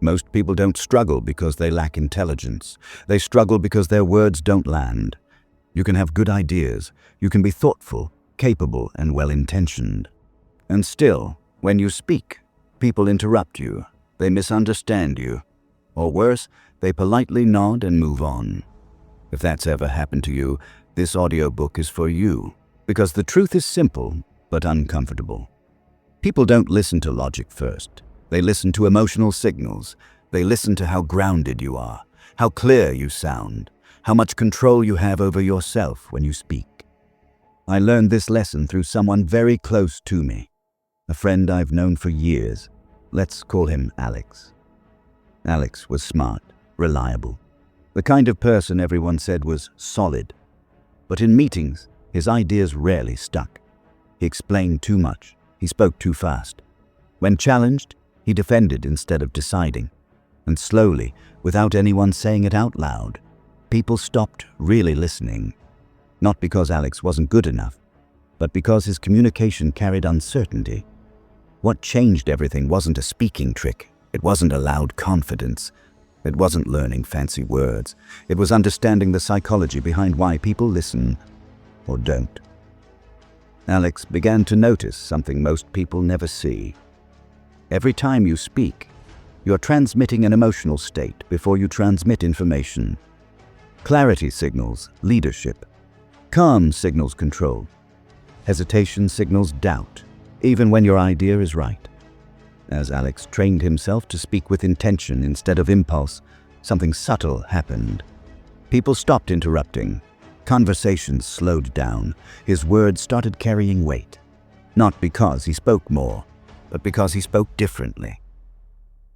Most people don't struggle because they lack intelligence. They struggle because their words don't land. You can have good ideas. You can be thoughtful, capable, and well-intentioned. And still, when you speak, people interrupt you. They misunderstand you. Or worse, they politely nod and move on. If that's ever happened to you, this audiobook is for you, because the truth is simple but uncomfortable. People don't listen to logic first. They listen to emotional signals. They listen to how grounded you are, how clear you sound, how much control you have over yourself when you speak. I learned this lesson through someone very close to me, a friend I've known for years. Let's call him Alex. Alex was smart, reliable, the kind of person everyone said was solid. But in meetings, his ideas rarely stuck. He explained too much. He spoke too fast. When challenged, he defended instead of deciding. And slowly, without anyone saying it out loud, people stopped really listening. Not because Alex wasn't good enough, but because his communication carried uncertainty. What changed everything wasn't a speaking trick. It wasn't a loud confidence. It wasn't learning fancy words. It was understanding the psychology behind why people listen or don't. Alex began to notice something most people never see. Every time you speak, you're transmitting an emotional state before you transmit information. Clarity signals leadership. Calm signals control. Hesitation signals doubt, even when your idea is right. As Alex trained himself to speak with intention instead of impulse, something subtle happened. People stopped interrupting. Conversations slowed down. His words started carrying weight. Not because he spoke more, but because he spoke differently.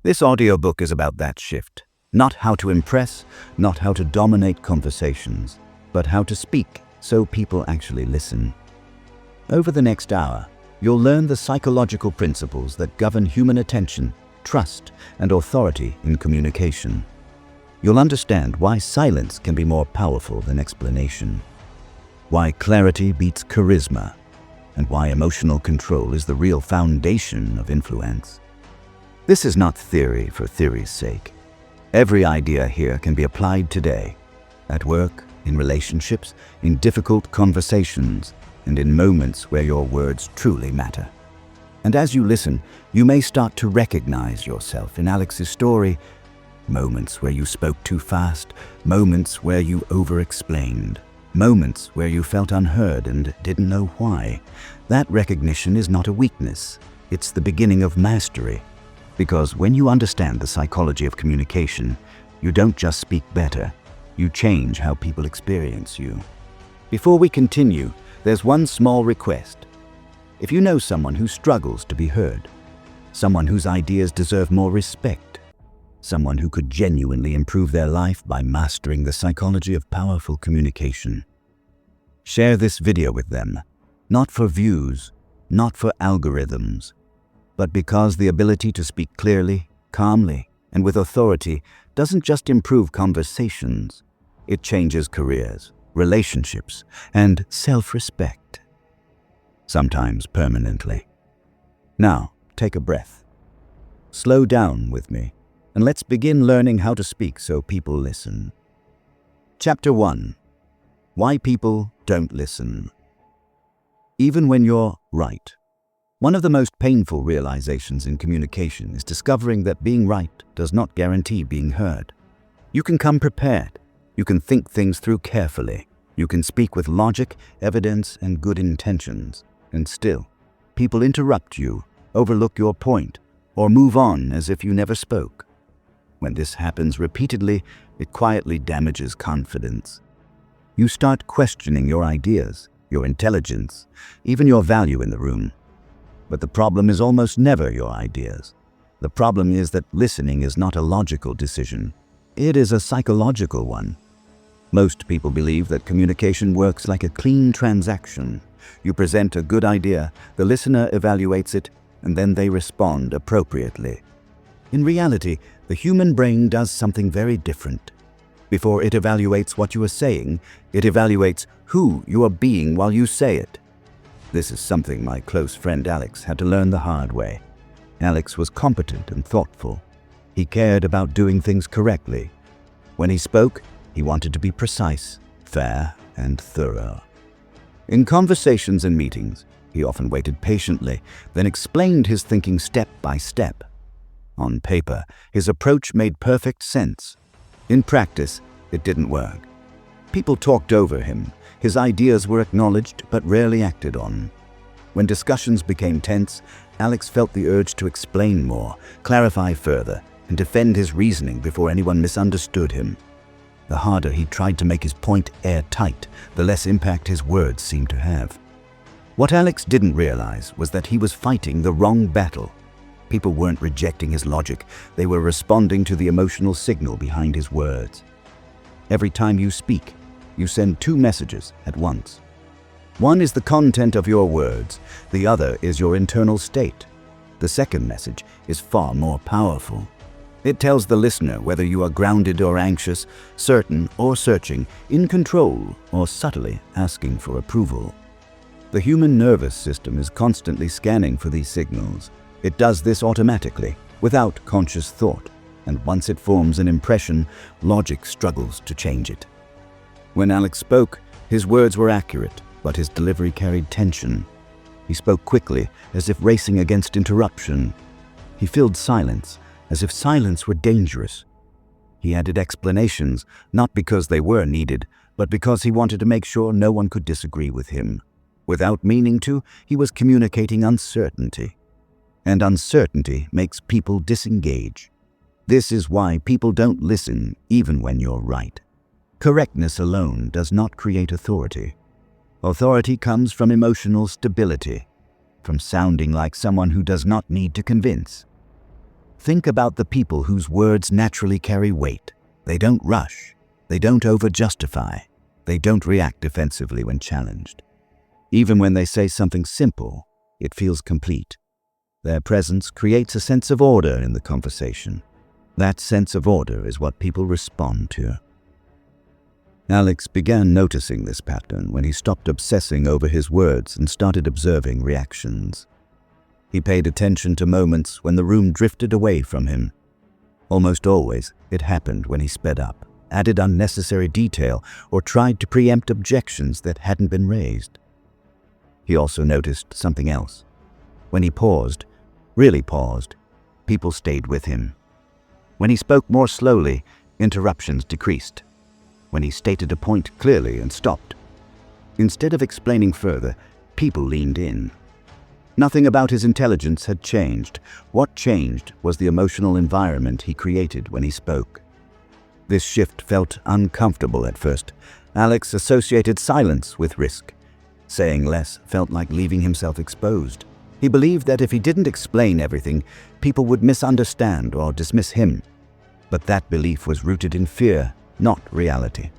This audiobook is about that shift. Not how to impress, not how to dominate conversations, but how to speak so people actually listen. Over the next hour, you'll learn the psychological principles that govern human attention, trust, and authority in communication. You'll understand why silence can be more powerful than explanation, why clarity beats charisma, and why emotional control is the real foundation of influence. This is not theory for theory's sake. Every idea here can be applied today, at work, in relationships, in difficult conversations, and in moments where your words truly matter. And as you listen, you may start to recognize yourself in Alex's story. Moments where you spoke too fast, moments where you over-explained, moments where you felt unheard and didn't know why. That recognition is not a weakness. It's the beginning of mastery. Because when you understand the psychology of communication, you don't just speak better, you change how people experience you. Before we continue, there's one small request. If you know someone who struggles to be heard, someone whose ideas deserve more respect, someone who could genuinely improve their life by mastering the psychology of powerful communication, share this video with them, not for views, not for algorithms, but because the ability to speak clearly, calmly, and with authority doesn't just improve conversations, it changes careers, relationships, and self-respect. Sometimes permanently. Now, take a breath. Slow down with me, and let's begin learning how to speak so people listen. Chapter 1. Why People Don't Listen. Even when you're right. One of the most painful realizations in communication is discovering that being right does not guarantee being heard. You can come prepared. You can think things through carefully. You can speak with logic, evidence, and good intentions. And still, people interrupt you, overlook your point, or move on as if you never spoke. When this happens repeatedly, it quietly damages confidence. You start questioning your ideas, your intelligence, even your value in the room. But the problem is almost never your ideas. The problem is that listening is not a logical decision. It is a psychological one. Most people believe that communication works like a clean transaction. You present a good idea, the listener evaluates it, and then they respond appropriately. In reality, the human brain does something very different. Before it evaluates what you are saying, it evaluates who you are being while you say it. This is something my close friend Alex had to learn the hard way. Alex was competent and thoughtful. He cared about doing things correctly. When he spoke, he wanted to be precise, fair, and thorough. In conversations and meetings, he often waited patiently, then explained his thinking step by step. On paper, his approach made perfect sense. In practice, it didn't work. People talked over him. His ideas were acknowledged but rarely acted on. When discussions became tense, Alex felt the urge to explain more, clarify further, and defend his reasoning before anyone misunderstood him. The harder he tried to make his point airtight, the less impact his words seemed to have. What Alex didn't realize was that he was fighting the wrong battle. People weren't rejecting his logic, they were responding to the emotional signal behind his words. Every time you speak, you send two messages at once. One is the content of your words, the other is your internal state. The second message is far more powerful. It tells the listener whether you are grounded or anxious, certain or searching, in control or subtly asking for approval. The human nervous system is constantly scanning for these signals. It does this automatically, without conscious thought, and once it forms an impression, logic struggles to change it. When Alex spoke, his words were accurate, but his delivery carried tension. He spoke quickly, as if racing against interruption. He filled silence, as if silence were dangerous. He added explanations, not because they were needed, but because he wanted to make sure no one could disagree with him. Without meaning to, he was communicating uncertainty. And uncertainty makes people disengage. This is why people don't listen, even when you're right. Correctness alone does not create authority. Authority comes from emotional stability, from sounding like someone who does not need to convince. Think about the people whose words naturally carry weight. They don't rush. They don't over-justify. They don't react defensively when challenged. Even when they say something simple, it feels complete. Their presence creates a sense of order in the conversation. That sense of order is what people respond to. Alex began noticing this pattern when he stopped obsessing over his words and started observing reactions. He paid attention to moments when the room drifted away from him. Almost always, it happened when he sped up, added unnecessary detail, or tried to preempt objections that hadn't been raised. He also noticed something else. When he paused, really paused, people stayed with him. When he spoke more slowly, interruptions decreased. When he stated a point clearly and stopped. Instead of explaining further, people leaned in. Nothing about his intelligence had changed. What changed was the emotional environment he created when he spoke. This shift felt uncomfortable at first. Alex associated silence with risk. Saying less felt like leaving himself exposed. He believed that if he didn't explain everything, people would misunderstand or dismiss him. But that belief was rooted in fear, not reality.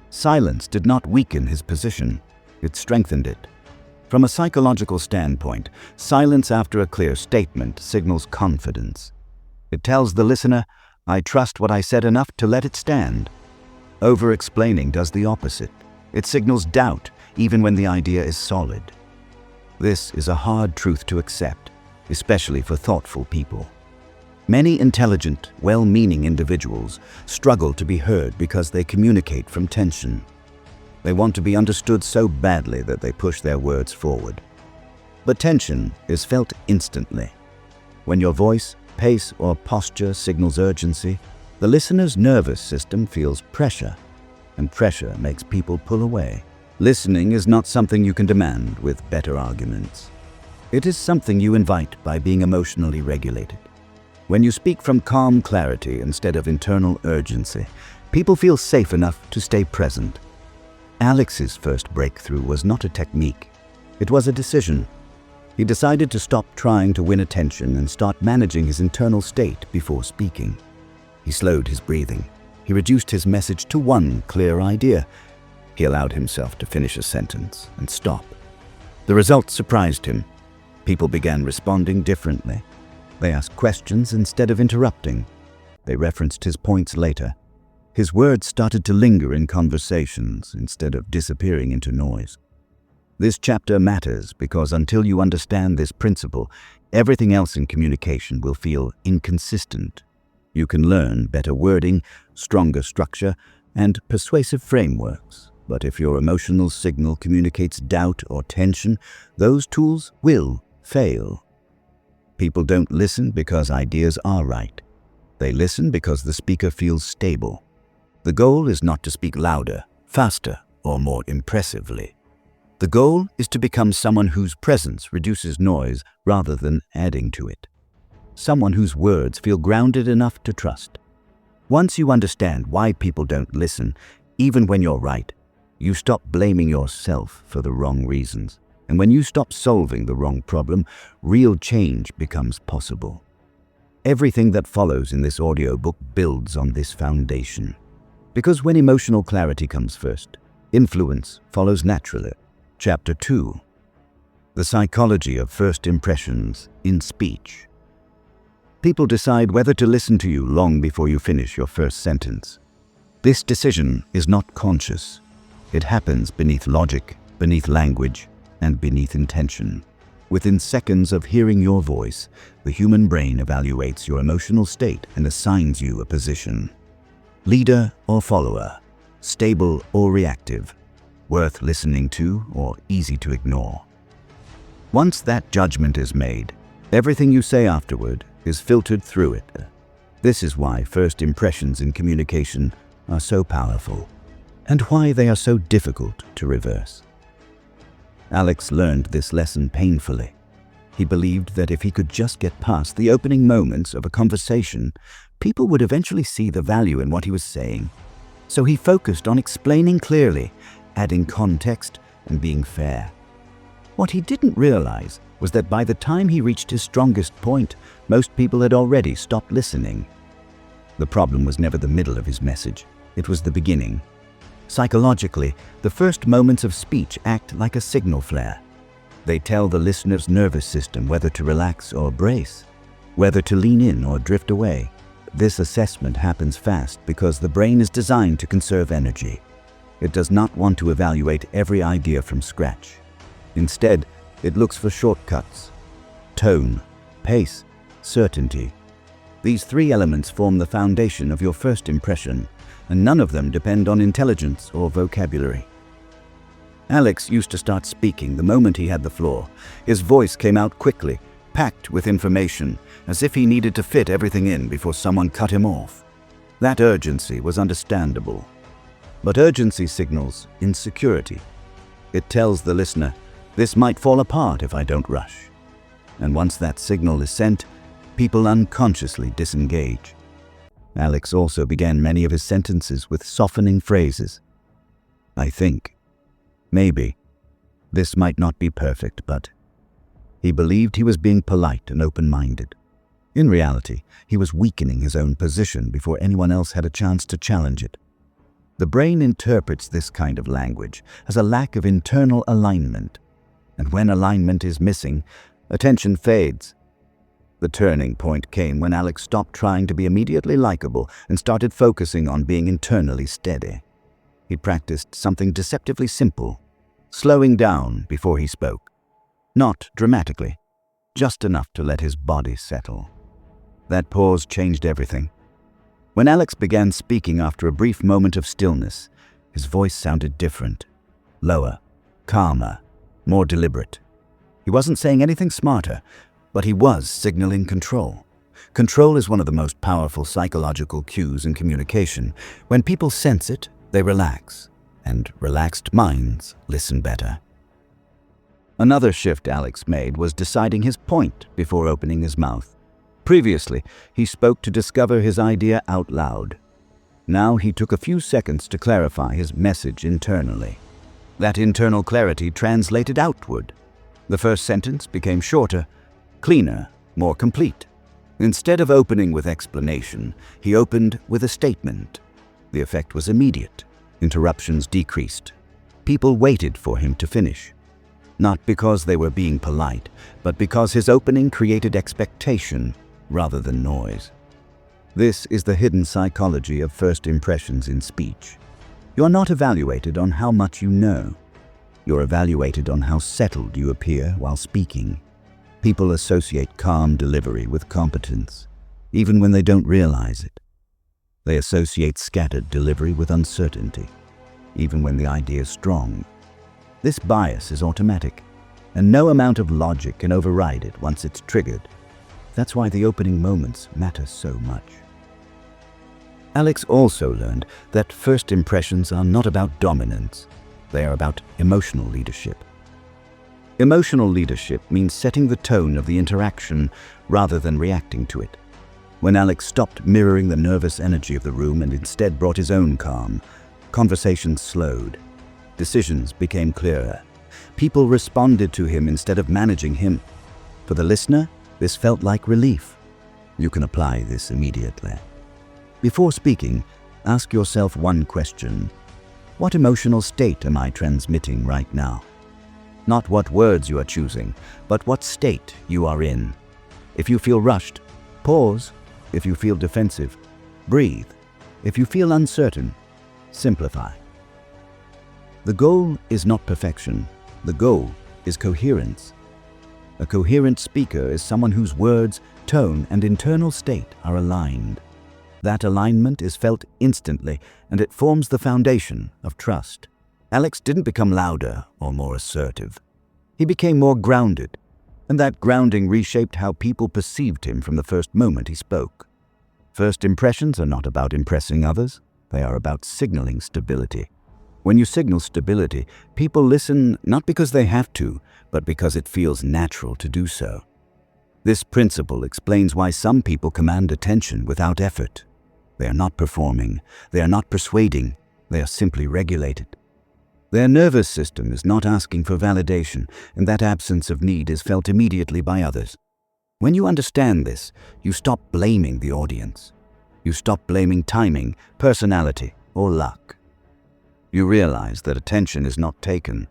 Silence did not weaken his position, it strengthened it. From a psychological standpoint, silence after a clear statement signals confidence. It tells the listener, "I trust what I said enough to let it stand." Over-explaining does the opposite. It signals doubt, even when the idea is solid. This is a hard truth to accept, especially for thoughtful people. Many intelligent, well-meaning individuals struggle to be heard because they communicate from tension. They want to be understood so badly that they push their words forward. But tension is felt instantly. When your voice, pace, or posture signals urgency, the listener's nervous system feels pressure, and pressure makes people pull away. Listening is not something you can demand with better arguments. It is something you invite by being emotionally regulated. When you speak from calm clarity instead of internal urgency, people feel safe enough to stay present. Alex's first breakthrough was not a technique. It was a decision. He decided to stop trying to win attention and start managing his internal state before speaking. He slowed his breathing. He reduced his message to one clear idea. He allowed himself to finish a sentence and stop. The results surprised him. People began responding differently. They asked questions instead of interrupting. They referenced his points later. His words started to linger in conversations instead of disappearing into noise. This chapter matters because until you understand this principle, everything else in communication will feel inconsistent. You can learn better wording, stronger structure, and persuasive frameworks. But if your emotional signal communicates doubt or tension, those tools will fail. People don't listen because ideas are right. They listen because the speaker feels stable. The goal is not to speak louder, faster, or more impressively. The goal is to become someone whose presence reduces noise rather than adding to it. Someone whose words feel grounded enough to trust. Once you understand why people don't listen, even when you're right, you stop blaming yourself for the wrong reasons. And when you stop solving the wrong problem, real change becomes possible. Everything that follows in this audiobook builds on this foundation. Because when emotional clarity comes first, influence follows naturally. Chapter 2. The Psychology of First Impressions in Speech. People decide whether to listen to you long before you finish your first sentence. This decision is not conscious. It happens beneath logic, beneath language, and beneath intention. Within seconds of hearing your voice, the human brain evaluates your emotional state and assigns you a position. Leader or follower, stable or reactive, worth listening to or easy to ignore. Once that judgment is made, everything you say afterward is filtered through it. This is why first impressions in communication are so powerful, and why they are so difficult to reverse. Alex learned this lesson painfully. He believed that if he could just get past the opening moments of a conversation, people would eventually see the value in what he was saying. So he focused on explaining clearly, adding context, and being fair. What he didn't realize was that by the time he reached his strongest point, most people had already stopped listening. The problem was never the middle of his message. It was the beginning. Psychologically, the first moments of speech act like a signal flare. They tell the listener's nervous system whether to relax or brace, whether to lean in or drift away. This assessment happens fast because the brain is designed to conserve energy. It does not want to evaluate every idea from scratch. Instead, it looks for shortcuts: tone, pace, certainty. These three elements form the foundation of your first impression, and none of them depend on intelligence or vocabulary. Alex used to start speaking the moment he had the floor. His voice came out quickly, packed with information, as if he needed to fit everything in before someone cut him off. That urgency was understandable. But urgency signals insecurity. It tells the listener, "This might fall apart if I don't rush." And once that signal is sent, people unconsciously disengage. Alex also began many of his sentences with softening phrases. "I think," "maybe," "this might not be perfect, but..." He believed he was being polite and open-minded. In reality, he was weakening his own position before anyone else had a chance to challenge it. The brain interprets this kind of language as a lack of internal alignment. And when alignment is missing, attention fades. The turning point came when Alex stopped trying to be immediately likable and started focusing on being internally steady. He practiced something deceptively simple: slowing down before he spoke. Not dramatically, just enough to let his body settle. That pause changed everything. When Alex began speaking after a brief moment of stillness, his voice sounded different, lower, calmer, more deliberate. He wasn't saying anything smarter, but he was signaling control. Control is one of the most powerful psychological cues in communication. When people sense it, they relax, and relaxed minds listen better. Another shift Alex made was deciding his point before opening his mouth. Previously, he spoke to discover his idea out loud. Now he took a few seconds to clarify his message internally. That internal clarity translated outward. The first sentence became shorter, cleaner, more complete. Instead of opening with explanation, he opened with a statement. The effect was immediate. Interruptions decreased. People waited for him to finish. Not because they were being polite, but because his opening created expectation rather than noise. This is the hidden psychology of first impressions in speech. You are not evaluated on how much you know. You're evaluated on how settled you appear while speaking. People associate calm delivery with competence. even when they don't realize it. They associate scattered delivery with uncertainty, even when the idea is strong. This bias is automatic, and no amount of logic can override it once it's triggered. That's why the opening moments matter so much. Alex also learned that first impressions are not about dominance. They are about emotional leadership. Emotional leadership means setting the tone of the interaction rather than reacting to it. When Alex stopped mirroring the nervous energy of the room and instead brought his own calm, conversations slowed. Decisions became clearer. People responded to him instead of managing him. For the listener, this felt like relief. You can apply this immediately. Before speaking, ask yourself one question. What emotional state am I transmitting right now? Not what words you are choosing, but what state you are in. If you feel rushed, pause. If you feel defensive, breathe. If you feel uncertain, simplify. The goal is not perfection. The goal is coherence. A coherent speaker is someone whose words, tone, and internal state are aligned. That alignment is felt instantly, and it forms the foundation of trust. Alex didn't become louder or more assertive. He became more grounded, and that grounding reshaped how people perceived him from the first moment he spoke. First impressions are not about impressing others. They are about signaling stability. When you signal stability, people listen not because they have to, but because it feels natural to do so. This principle explains why some people command attention without effort. They are not performing. They are not persuading. They are simply regulated. Their nervous system is not asking for validation, and that absence of need is felt immediately by others. When you understand this, you stop blaming the audience. You stop blaming timing, personality, or luck. You realize that attention is not taken.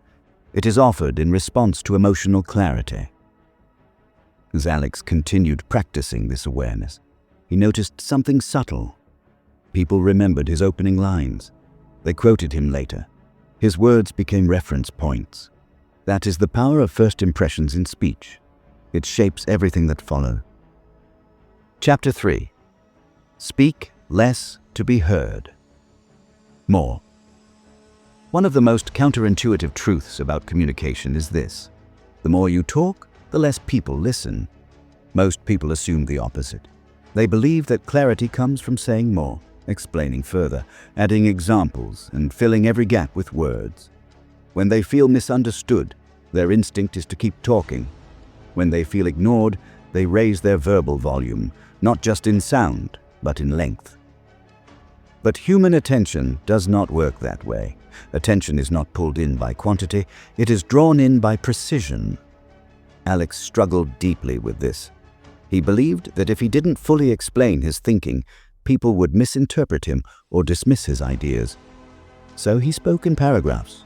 It is offered in response to emotional clarity. As Alex continued practicing this awareness, he noticed something subtle. People remembered his opening lines. They quoted him later. His words became reference points. That is the power of first impressions in speech. It shapes everything that follows. Chapter 3. Speak less to be heard. More. One of the most counterintuitive truths about communication is this: the more you talk, the less people listen. Most people assume the opposite. They believe that clarity comes from saying more, explaining further, adding examples, and filling every gap with words. When they feel misunderstood, their instinct is to keep talking. When they feel ignored, they raise their verbal volume, not just in sound, but in length. But human attention does not work that way. Attention is not pulled in by quantity, it is drawn in by precision. Alex struggled deeply with this. He believed that if he didn't fully explain his thinking, people would misinterpret him or dismiss his ideas. So he spoke in paragraphs.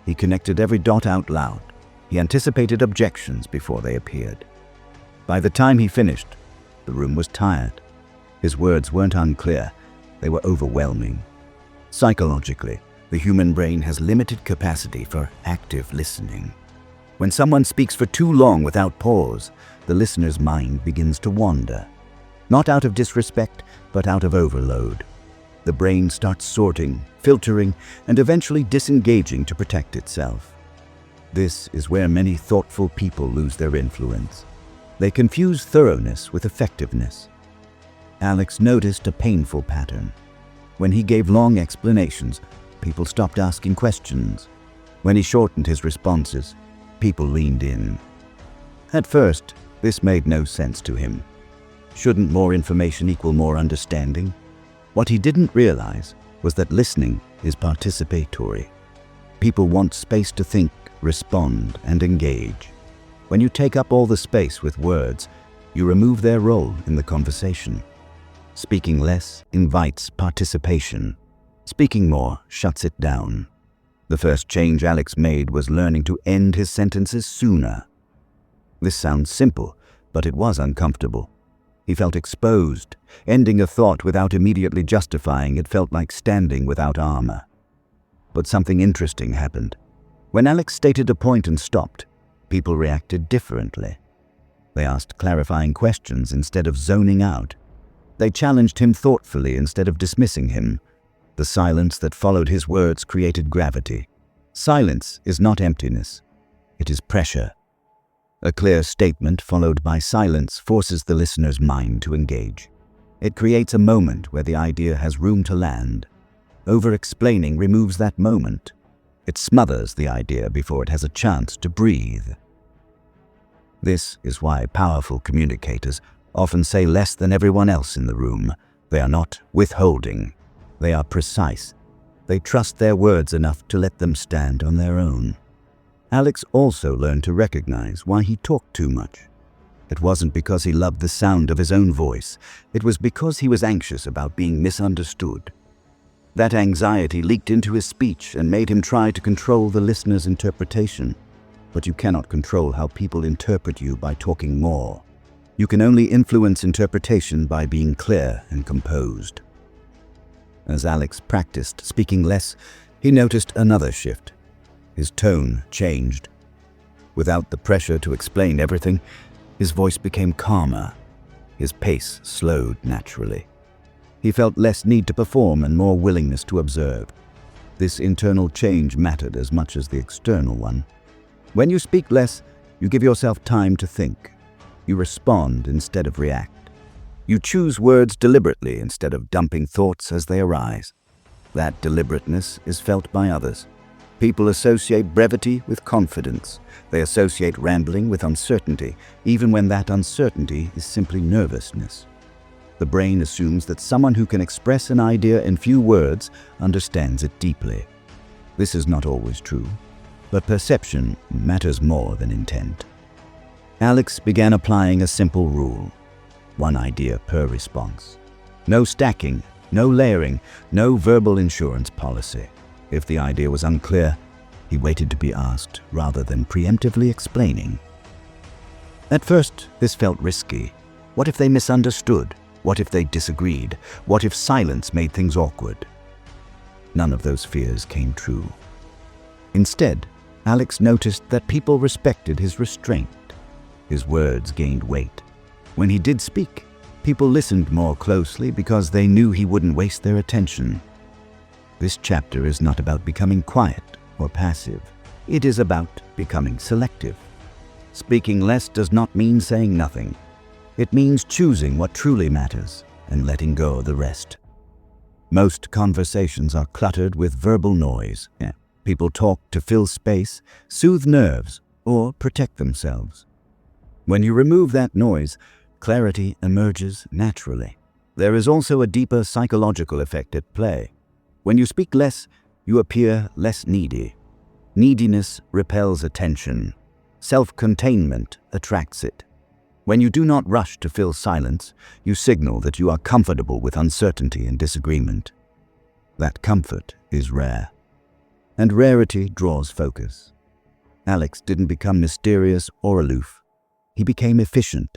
He connected every dot out loud. He anticipated objections before they appeared. By the time he finished, the room was tired. His words weren't unclear, they were overwhelming. Psychologically, the human brain has limited capacity for active listening. When someone speaks for too long without pause, the listener's mind begins to wander. Not out of disrespect, but out of overload. The brain starts sorting, filtering, and eventually disengaging to protect itself. This is where many thoughtful people lose their influence. They confuse thoroughness with effectiveness. Alex noticed a painful pattern. When he gave long explanations, people stopped asking questions. When he shortened his responses, people leaned in. At first, this made no sense to him. Shouldn't more information equal more understanding? What he didn't realize was that listening is participatory. People want space to think, respond, and engage. When you take up all the space with words, you remove their role in the conversation. Speaking less invites participation. Speaking more shuts it down. The first change Alex made was learning to end his sentences sooner. This sounds simple, but it was uncomfortable. He felt exposed. Ending a thought without immediately justifying it felt like standing without armor. But something interesting happened. When Alex stated a point and stopped, people reacted differently. They asked clarifying questions instead of zoning out. They challenged him thoughtfully instead of dismissing him. The silence that followed his words created gravity. Silence is not emptiness. It is pressure. A clear statement followed by silence forces the listener's mind to engage. It creates a moment where the idea has room to land. Over-explaining removes that moment. It smothers the idea before it has a chance to breathe. This is why powerful communicators often say less than everyone else in the room. They are not withholding. They are precise. They trust their words enough to let them stand on their own. Alex also learned to recognize why he talked too much. It wasn't because he loved the sound of his own voice. It was because he was anxious about being misunderstood. That anxiety leaked into his speech and made him try to control the listener's interpretation. But you cannot control how people interpret you by talking more. You can only influence interpretation by being clear and composed. As Alex practiced speaking less, he noticed another shift. His tone changed. Without the pressure to explain everything, his voice became calmer. His pace slowed naturally. He felt less need to perform and more willingness to observe. This internal change mattered as much as the external one. When you speak less, you give yourself time to think. You respond instead of react. You choose words deliberately instead of dumping thoughts as they arise. That deliberateness is felt by others. People associate brevity with confidence. They associate rambling with uncertainty, even when that uncertainty is simply nervousness. The brain assumes that someone who can express an idea in few words understands it deeply. This is not always true, but perception matters more than intent. Alex began applying a simple rule: one idea per response. No stacking, no layering, no verbal insurance policy. If the idea was unclear, he waited to be asked rather than preemptively explaining. At first, this felt risky. What if they misunderstood? What if they disagreed? What if silence made things awkward? None of those fears came true. Instead, Alex noticed that people respected his restraint. His words gained weight. When he did speak, people listened more closely because they knew he wouldn't waste their attention. This chapter is not about becoming quiet or passive. It is about becoming selective. Speaking less does not mean saying nothing. It means choosing what truly matters and letting go of the rest. Most conversations are cluttered with verbal noise. People talk to fill space, soothe nerves, or protect themselves. When you remove that noise, clarity emerges naturally. There is also a deeper psychological effect at play. When you speak less, you appear less needy. Neediness repels attention. Self-containment attracts it. When you do not rush to fill silence, you signal that you are comfortable with uncertainty and disagreement. That comfort is rare. And rarity draws focus. Alex didn't become mysterious or aloof. He became efficient.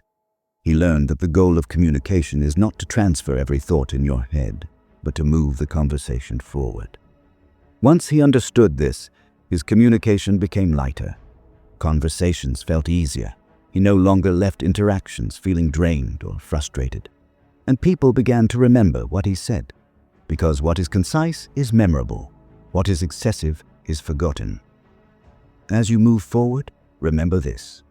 He learned that the goal of communication is not to transfer every thought in your head, but to move the conversation forward. Once he understood this, his communication became lighter. Conversations felt easier. He no longer left interactions feeling drained or frustrated. And people began to remember what he said, because what is concise is memorable. What is excessive is forgotten. As you move forward, remember this: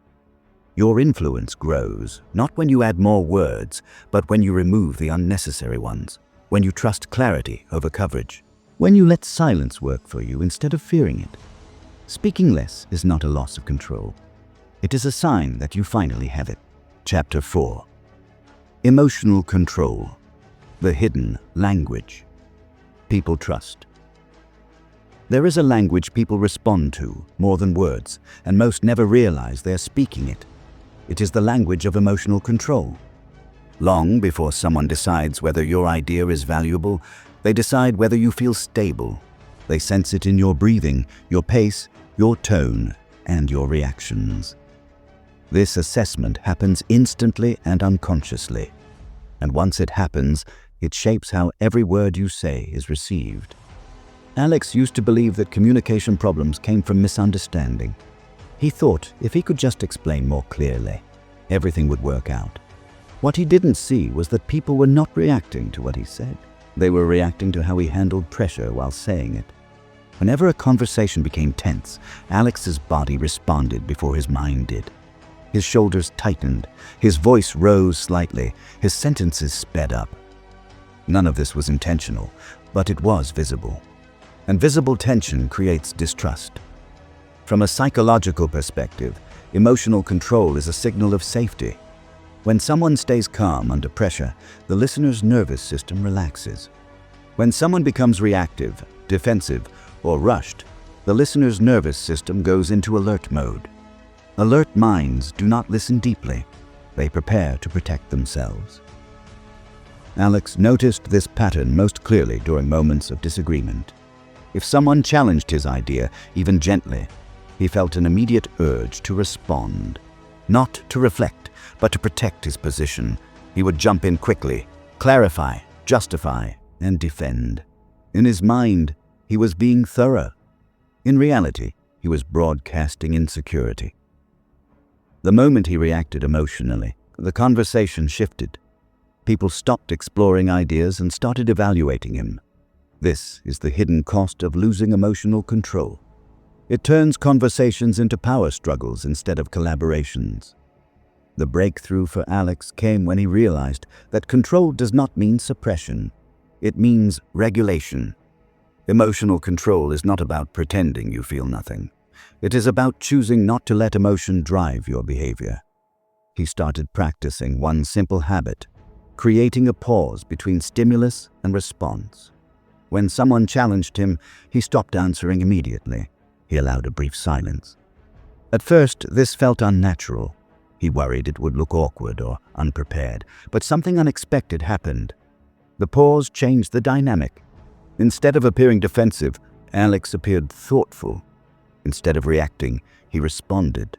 your influence grows not when you add more words, but when you remove the unnecessary ones, when you trust clarity over coverage, when you let silence work for you instead of fearing it. Speaking less is not a loss of control. It is a sign that you finally have it. Chapter 4. Emotional Control. The Hidden Language. People trust. There is a language people respond to more than words, and most never realize they are speaking it. It is the language of emotional control. Long before someone decides whether your idea is valuable, they decide whether you feel stable. They sense it in your breathing, your pace, your tone, and your reactions. This assessment happens instantly and unconsciously. And once it happens, it shapes how every word you say is received. Alex used to believe that communication problems came from misunderstanding. He thought if he could just explain more clearly, everything would work out. What he didn't see was that people were not reacting to what he said. They were reacting to how he handled pressure while saying it. Whenever a conversation became tense, Alex's body responded before his mind did. His shoulders tightened, his voice rose slightly, his sentences sped up. None of this was intentional, but it was visible. And visible tension creates distrust. From a psychological perspective, emotional control is a signal of safety. When someone stays calm under pressure, the listener's nervous system relaxes. When someone becomes reactive, defensive, or rushed, the listener's nervous system goes into alert mode. Alert minds do not listen deeply. They prepare to protect themselves. Alex noticed this pattern most clearly during moments of disagreement. If someone challenged his idea, even gently, he felt an immediate urge to respond. Not to reflect, but to protect his position. He would jump in quickly, clarify, justify, and defend. In his mind, he was being thorough. In reality, he was broadcasting insecurity. The moment he reacted emotionally, the conversation shifted. People stopped exploring ideas and started evaluating him. This is the hidden cost of losing emotional control. It turns conversations into power struggles instead of collaborations. The breakthrough for Alex came when he realized that control does not mean suppression. It means regulation. Emotional control is not about pretending you feel nothing. It is about choosing not to let emotion drive your behavior. He started practicing one simple habit, creating a pause between stimulus and response. When someone challenged him, he stopped answering immediately. He allowed a brief silence. At first, this felt unnatural. He worried it would look awkward or unprepared, but something unexpected happened. The pause changed the dynamic. Instead of appearing defensive, Alex appeared thoughtful. Instead of reacting, he responded.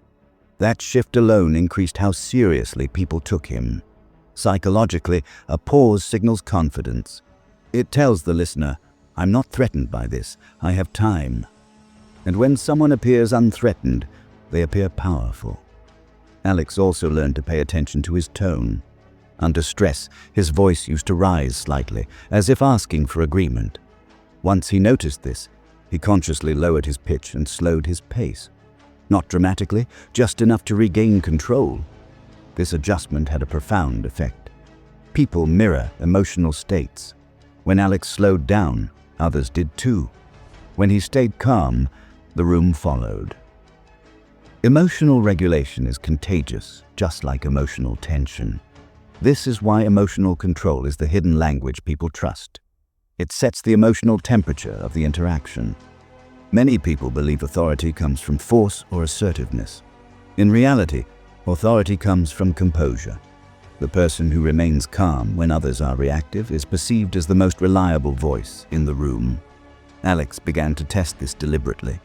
That shift alone increased how seriously people took him. Psychologically, a pause signals confidence. It tells the listener, "I'm not threatened by this, I have time." And when someone appears unthreatened, they appear powerful. Alex also learned to pay attention to his tone. Under stress, his voice used to rise slightly, as if asking for agreement. Once he noticed this, he consciously lowered his pitch and slowed his pace. Not dramatically, just enough to regain control. This adjustment had a profound effect. People mirror emotional states. When Alex slowed down, others did too. When he stayed calm, the room followed. Emotional regulation is contagious, just like emotional tension. This is why emotional control is the hidden language people trust. It sets the emotional temperature of the interaction. Many people believe authority comes from force or assertiveness. In reality, authority comes from composure. The person who remains calm when others are reactive is perceived as the most reliable voice in the room. Alex began to test this deliberately.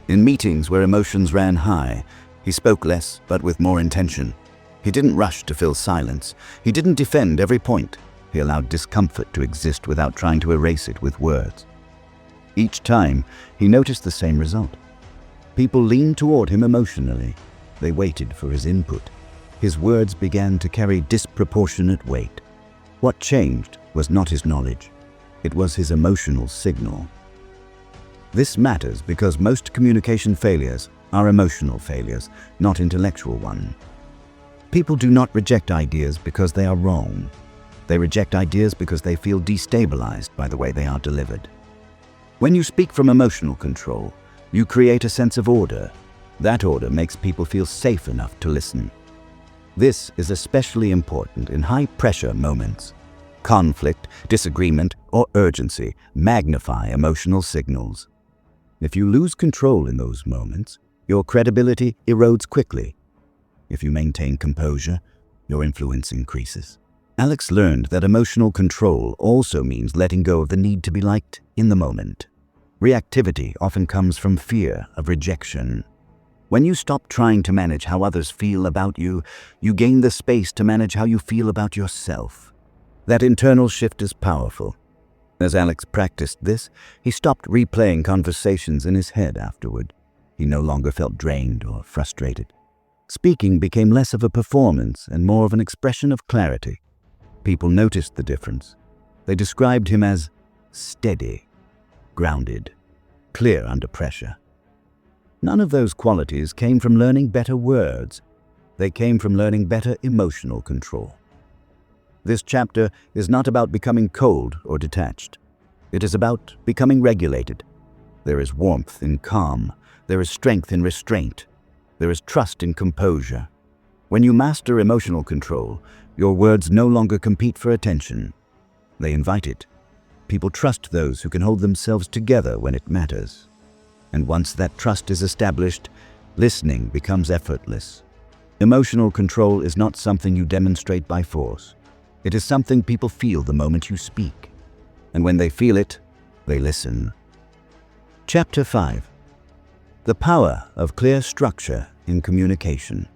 In meetings where emotions ran high, he spoke less but with more intention. He didn't rush to fill silence. He didn't defend every point. He allowed discomfort to exist without trying to erase it with words. Each time, he noticed the same result. People leaned toward him emotionally. They waited for his input. His words began to carry disproportionate weight. What changed was not his knowledge. It was his emotional signal. This matters because most communication failures are emotional failures, not intellectual ones. People do not reject ideas because they are wrong. They reject ideas because they feel destabilized by the way they are delivered. When you speak from emotional control, you create a sense of order. That order makes people feel safe enough to listen. This is especially important in high-pressure moments. Conflict, disagreement, or urgency magnify emotional signals. If you lose control in those moments, your credibility erodes quickly. If you maintain composure, your influence increases. Alex learned that emotional control also means letting go of the need to be liked in the moment. Reactivity often comes from fear of rejection. When you stop trying to manage how others feel about you, you gain the space to manage how you feel about yourself. That internal shift is powerful. As Alex practiced this, he stopped replaying conversations in his head afterward. He no longer felt drained or frustrated. Speaking became less of a performance and more of an expression of clarity. People noticed the difference. They described him as steady, grounded, clear under pressure. None of those qualities came from learning better words. They came from learning better emotional control. This chapter is not about becoming cold or detached. It is about becoming regulated. There is warmth in calm. There is strength in restraint. There is trust in composure. When you master emotional control, your words no longer compete for attention. They invite it. People trust those who can hold themselves together when it matters. And once that trust is established, listening becomes effortless. Emotional control is not something you demonstrate by force. It is something people feel the moment you speak. And when they feel it, they listen. Chapter 5. The power of clear structure in communication.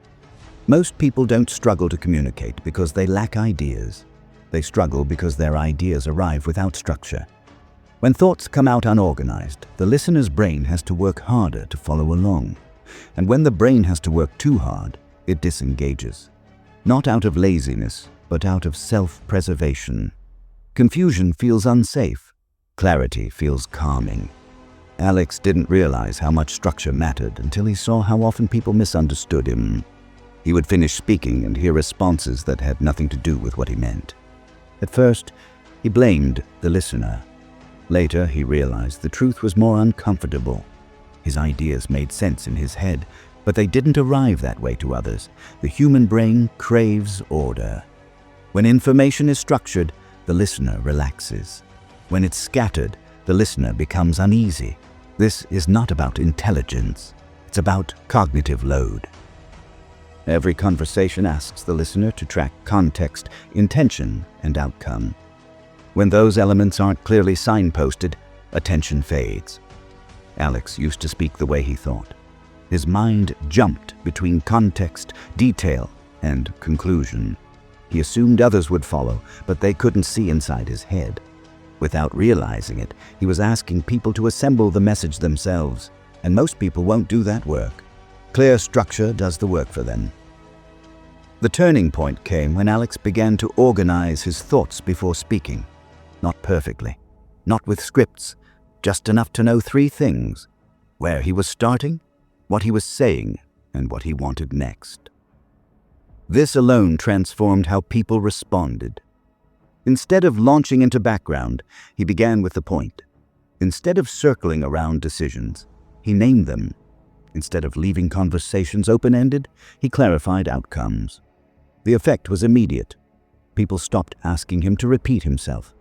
Most people don't struggle to communicate because they lack ideas. They struggle because their ideas arrive without structure. When thoughts come out unorganized, the listener's brain has to work harder to follow along. And when the brain has to work too hard, it disengages. Not out of laziness, but out of self-preservation. Confusion feels unsafe. Clarity feels calming. Alex didn't realize how much structure mattered until he saw how often people misunderstood him. He would finish speaking and hear responses that had nothing to do with what he meant. At first, he blamed the listener. Later, he realized the truth was more uncomfortable. His ideas made sense in his head, but they didn't arrive that way to others. The human brain craves order. When information is structured, the listener relaxes. When it's scattered, the listener becomes uneasy. This is not about intelligence. It's about cognitive load. Every conversation asks the listener to track context, intention, and outcome. When those elements aren't clearly signposted, attention fades. Alex used to speak the way he thought. His mind jumped between context, detail, and conclusion. He assumed others would follow, but they couldn't see inside his head. Without realizing it, he was asking people to assemble the message themselves, and most people won't do that work. Clear structure does the work for them. The turning point came when Alex began to organize his thoughts before speaking. Not perfectly, not with scripts, just enough to know 3 things: where he was starting, what he was saying, and what he wanted next. This alone transformed how people responded. Instead of launching into background, he began with the point. Instead of circling around decisions, he named them. Instead of leaving conversations open-ended, he clarified outcomes. The effect was immediate. People stopped asking him to repeat himself.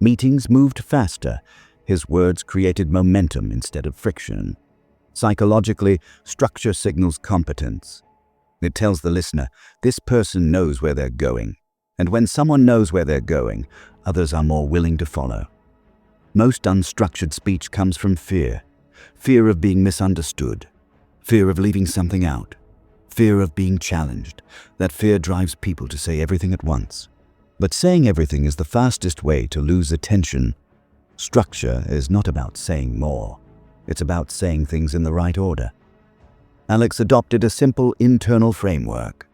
Meetings moved faster. His words created momentum instead of friction. Psychologically, structure signals competence. It tells the listener, this person knows where they're going. And when someone knows where they're going, others are more willing to follow. Most unstructured speech comes from fear. Fear of being misunderstood. Fear of leaving something out. Fear of being challenged. That fear drives people to say everything at once. But saying everything is the fastest way to lose attention. Structure is not about saying more. It's about saying things in the right order. Alex adopted a simple internal framework.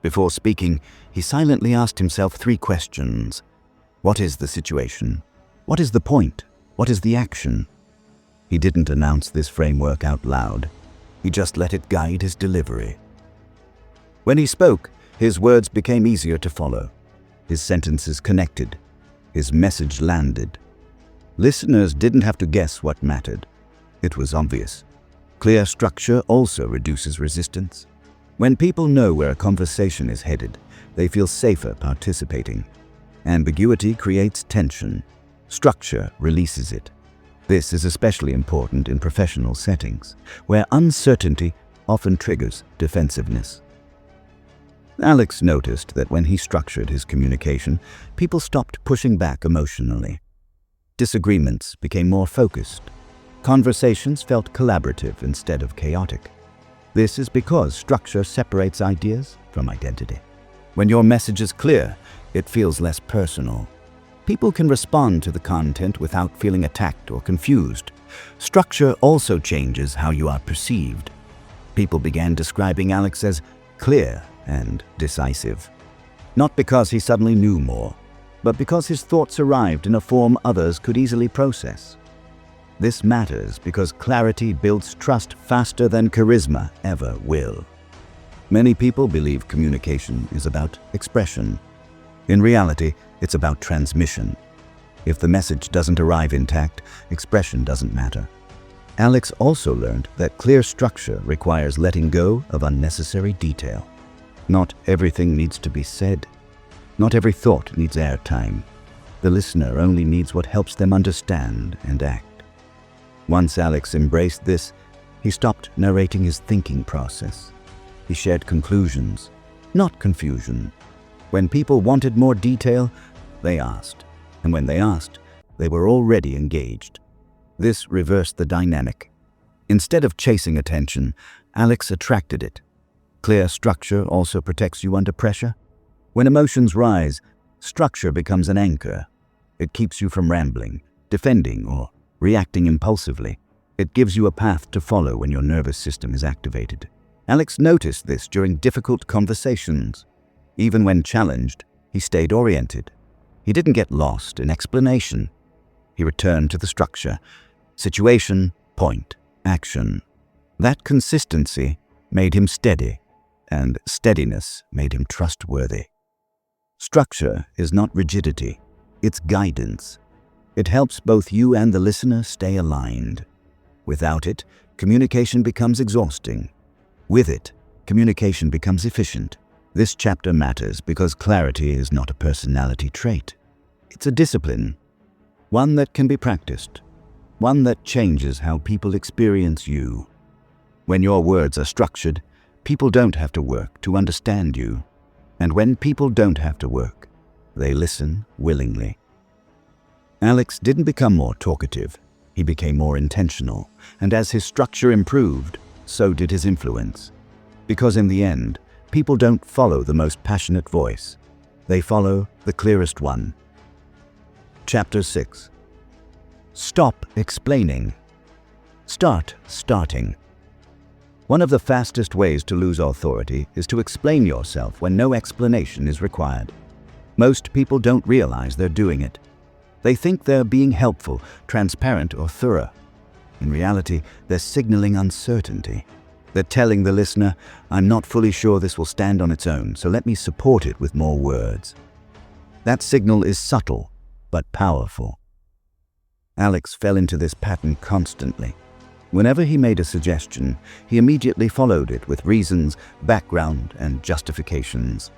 Before speaking, he silently asked himself 3 questions. What is the situation? What is the point? What is the action? He didn't announce this framework out loud. He just let it guide his delivery. When he spoke, his words became easier to follow. His sentences connected. His message landed. Listeners didn't have to guess what mattered. It was obvious. Clear structure also reduces resistance. When people know where a conversation is headed, they feel safer participating. Ambiguity creates tension. Structure releases it. This is especially important in professional settings, where uncertainty often triggers defensiveness. Alex noticed that when he structured his communication, people stopped pushing back emotionally. Disagreements became more focused. Conversations felt collaborative instead of chaotic. This is because structure separates ideas from identity. When your message is clear, it feels less personal. People can respond to the content without feeling attacked or confused. Structure also changes how you are perceived. People began describing Alex as clear and decisive. Not because he suddenly knew more, but because his thoughts arrived in a form others could easily process. This matters because clarity builds trust faster than charisma ever will. Many people believe communication is about expression. In reality, it's about transmission. If the message doesn't arrive intact, expression doesn't matter. Alex also learned that clear structure requires letting go of unnecessary detail. Not everything needs to be said. Not every thought needs airtime. The listener only needs what helps them understand and act. Once Alex embraced this, he stopped narrating his thinking process. He shared conclusions, not confusion. When people wanted more detail, they asked. And when they asked, they were already engaged. This reversed the dynamic. Instead of chasing attention, Alex attracted it. Clear structure also protects you under pressure. When emotions rise, structure becomes an anchor. It keeps you from rambling, defending, or reacting impulsively. It gives you a path to follow when your nervous system is activated. Alex noticed this during difficult conversations. Even when challenged, he stayed oriented. He didn't get lost in explanation. He returned to the structure: situation, point, action. That consistency made him steady, and steadiness made him trustworthy. Structure is not rigidity, it's guidance. It helps both you and the listener stay aligned. Without it, communication becomes exhausting. With it, communication becomes efficient. This chapter matters because clarity is not a personality trait. It's a discipline, one that can be practiced, one that changes how people experience you. When your words are structured, people don't have to work to understand you. And when people don't have to work, they listen willingly. Alex didn't become more talkative. He became more intentional. And as his structure improved, so did his influence. Because in the end, people don't follow the most passionate voice. They follow the clearest one. Chapter 6. Stop explaining. Start starting. One of the fastest ways to lose authority is to explain yourself when no explanation is required. Most people don't realize they're doing it. They think they're being helpful, transparent, or thorough. In reality, they're signaling uncertainty. They're telling the listener, "I'm not fully sure this will stand on its own, so let me support it with more words." That signal is subtle, but powerful. Alex fell into this pattern constantly. Whenever he made a suggestion, he immediately followed it with reasons, background, and justifications.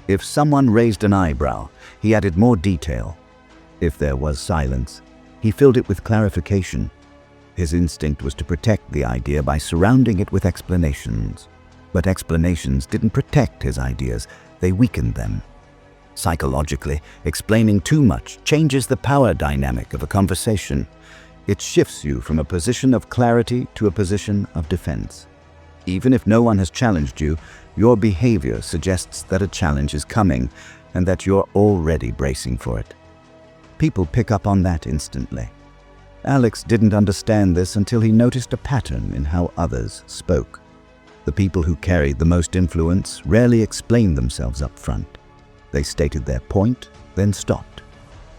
If someone raised an eyebrow, he added more detail. If there was silence, he filled it with clarification. His instinct was to protect the idea by surrounding it with explanations. But explanations didn't protect his ideas, they weakened them. Psychologically, explaining too much changes the power dynamic of a conversation. It shifts you from a position of clarity to a position of defense. Even if no one has challenged you, your behavior suggests that a challenge is coming and that you're already bracing for it. People pick up on that instantly. Alex didn't understand this until he noticed a pattern in how others spoke. The people who carried the most influence rarely explained themselves up front. They stated their point, then stopped.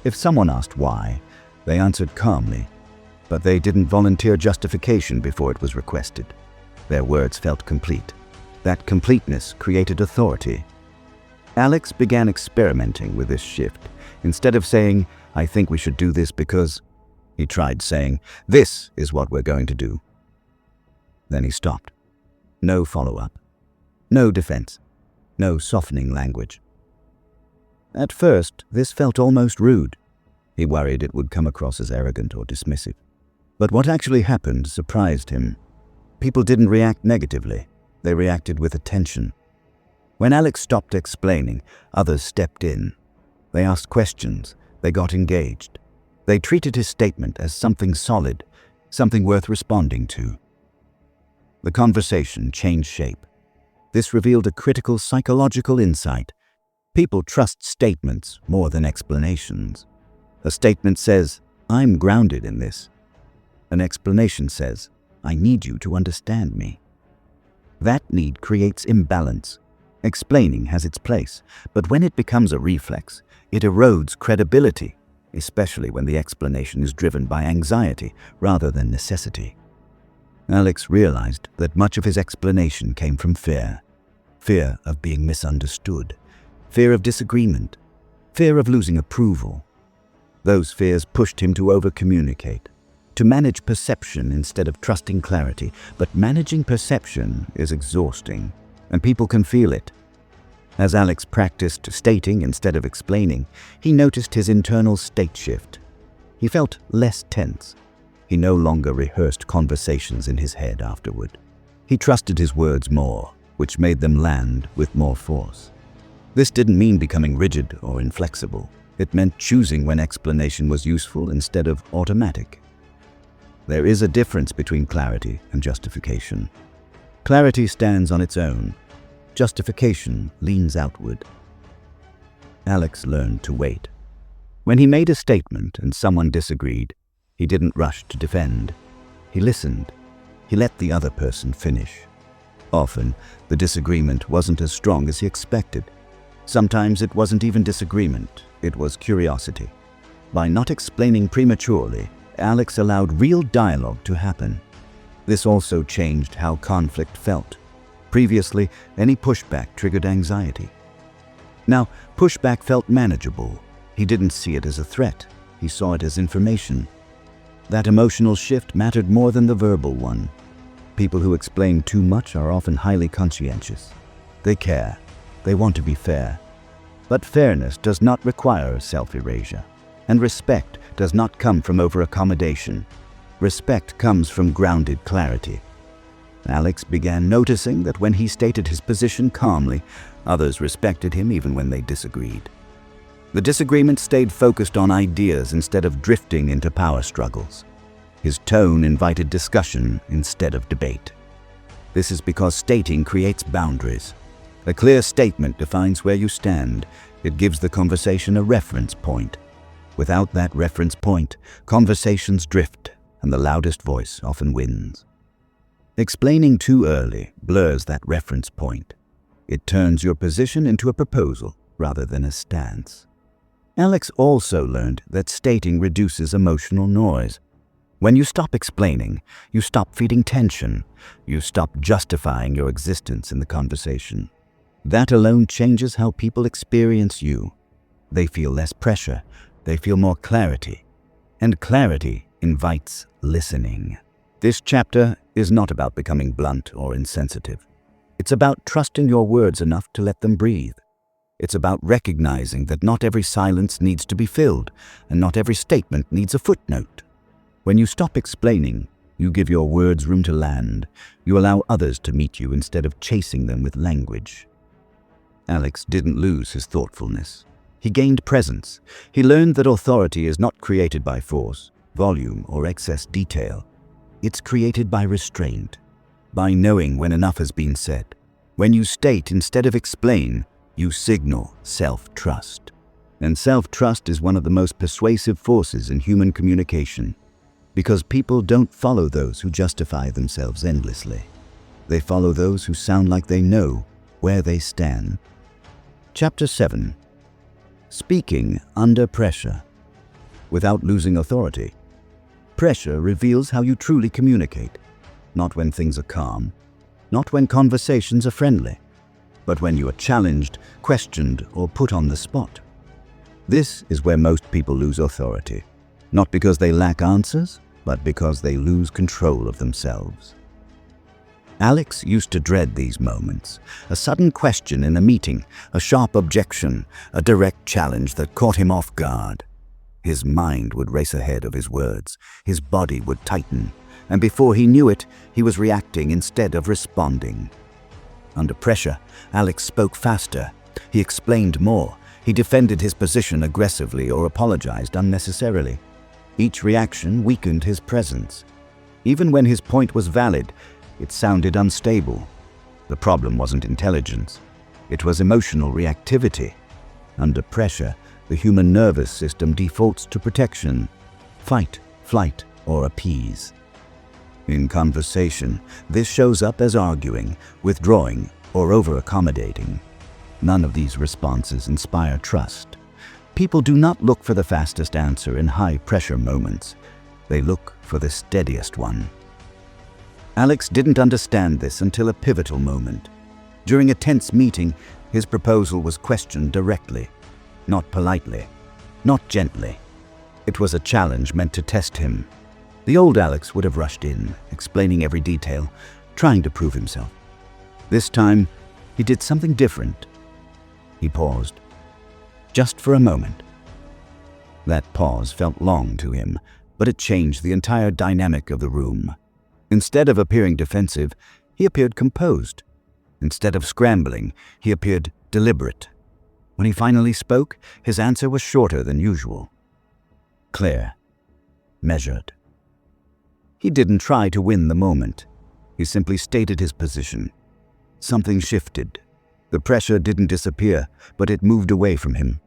If someone asked why, they answered calmly, but they didn't volunteer justification before it was requested. Their words felt complete. That completeness created authority. Alex began experimenting with this shift. Instead of saying, "I think we should do this because," he tried saying, "This is what we're going to do." Then he stopped. No follow-up. No defense. No softening language. At first, this felt almost rude. He worried it would come across as arrogant or dismissive. But what actually happened surprised him. People didn't react negatively. They reacted with attention. When Alex stopped explaining, others stepped in. They asked questions. They got engaged. They treated his statement as something solid, something worth responding to. The conversation changed shape. This revealed a critical psychological insight. People trust statements more than explanations. A statement says, "I'm grounded in this." An explanation says, "I need you to understand me." That need creates imbalance. Explaining has its place, but when it becomes a reflex, it erodes credibility, especially when the explanation is driven by anxiety rather than necessity. Alex realized that much of his explanation came from fear. Fear of being misunderstood, fear of disagreement, fear of losing approval. Those fears pushed him to over-communicate, to manage perception instead of trusting clarity. But managing perception is exhausting, and people can feel it. As Alex practiced stating instead of explaining, he noticed his internal state shift. He felt less tense. He no longer rehearsed conversations in his head afterward. He trusted his words more, which made them land with more force. This didn't mean becoming rigid or inflexible. It meant choosing when explanation was useful instead of automatic. There is a difference between clarity and justification. Clarity stands on its own. Justification leans outward. Alex learned to wait. When he made a statement and someone disagreed, he didn't rush to defend. He listened. He let the other person finish. Often, the disagreement wasn't as strong as he expected. Sometimes it wasn't even disagreement, it was curiosity. By not explaining prematurely, Alex allowed real dialogue to happen. This also changed how conflict felt. Previously, any pushback triggered anxiety. Now, pushback felt manageable. He didn't see it as a threat. He saw it as information. That emotional shift mattered more than the verbal one. People who explain too much are often highly conscientious. They care. They want to be fair. But fairness does not require self-erasure. And respect does not come from over-accommodation. Respect comes from grounded clarity. Alex began noticing that when he stated his position calmly, others respected him even when they disagreed. The disagreement stayed focused on ideas instead of drifting into power struggles. His tone invited discussion instead of debate. This is because stating creates boundaries. A clear statement defines where you stand. It gives the conversation a reference point. Without that reference point, conversations drift, and the loudest voice often wins. Explaining too early blurs that reference point. It turns your position into a proposal rather than a stance. Alex also learned that stating reduces emotional noise. When you stop explaining, you stop feeding tension. You stop justifying your existence in the conversation. That alone changes how people experience you. They feel less pressure. They feel more clarity. And clarity invites listening. This chapter is not about becoming blunt or insensitive. It's about trusting your words enough to let them breathe. It's about recognizing that not every silence needs to be filled, and not every statement needs a footnote. When you stop explaining, you give your words room to land. You allow others to meet you instead of chasing them with language. Alex didn't lose his thoughtfulness. He gained presence. He learned that authority is not created by force, volume, or excess detail. It's created by restraint, by knowing when enough has been said. When you state instead of explain, you signal self-trust. And self-trust is one of the most persuasive forces in human communication, because people don't follow those who justify themselves endlessly. They follow those who sound like they know where they stand. Chapter 7. Speaking under pressure. Without losing authority. Pressure reveals how you truly communicate, not when things are calm, not when conversations are friendly, but when you are challenged, questioned, or put on the spot. This is where most people lose authority, not because they lack answers, but because they lose control of themselves. Alex used to dread these moments, a sudden question in a meeting, a sharp objection, a direct challenge that caught him off guard. His mind would race ahead of his words, his body would tighten, and before he knew it, he was reacting instead of responding. Under pressure, Alex spoke faster. He explained more. He defended his position aggressively or apologized unnecessarily. Each reaction weakened his presence. Even when his point was valid, it sounded unstable. The problem wasn't intelligence. It was emotional reactivity. Under pressure, the human nervous system defaults to protection, fight, flight, or appease. In conversation, this shows up as arguing, withdrawing, or over-accommodating. None of these responses inspire trust. People do not look for the fastest answer in high-pressure moments. They look for the steadiest one. Alex didn't understand this until a pivotal moment. During a tense meeting, his proposal was questioned directly, not politely, not gently. It was a challenge meant to test him. The old Alex would have rushed in, explaining every detail, trying to prove himself. This time, he did something different. He paused, just for a moment. That pause felt long to him, but it changed the entire dynamic of the room. Instead of appearing defensive, he appeared composed. Instead of scrambling, he appeared deliberate. When he finally spoke, his answer was shorter than usual. Clear. Measured. He didn't try to win the moment. He simply stated his position. Something shifted. The pressure didn't disappear, but it moved away from him.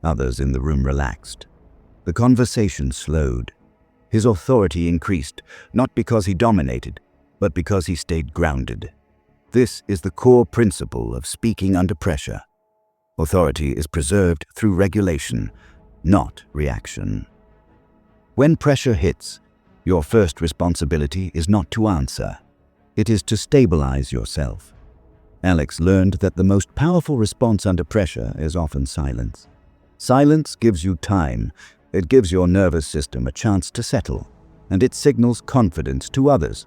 Others in the room relaxed. The conversation slowed. His authority increased, not because he dominated, but because he stayed grounded. This is the core principle of speaking under pressure. Authority is preserved through regulation, not reaction. When pressure hits, your first responsibility is not to answer. It is to stabilize yourself. Alex learned that the most powerful response under pressure is often silence. Silence gives you time. It gives your nervous system a chance to settle, and it signals confidence to others.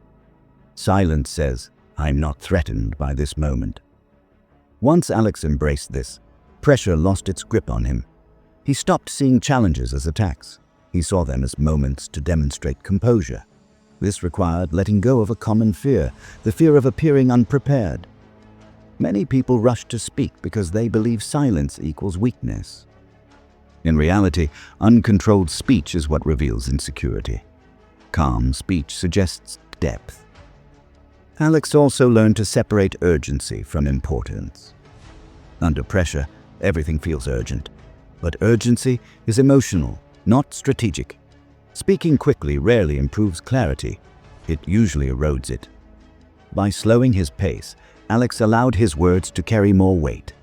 Silence says, "I'm not threatened by this moment." Once Alex embraced this, pressure lost its grip on him. He stopped seeing challenges as attacks. He saw them as moments to demonstrate composure. This required letting go of a common fear, the fear of appearing unprepared. Many people rush to speak because they believe silence equals weakness. In reality, uncontrolled speech is what reveals insecurity. Calm speech suggests depth. Alex also learned to separate urgency from importance. Under pressure, everything feels urgent, but urgency is emotional, not strategic. Speaking quickly rarely improves clarity. It usually erodes it. By slowing his pace, Alex allowed his words to carry more weight.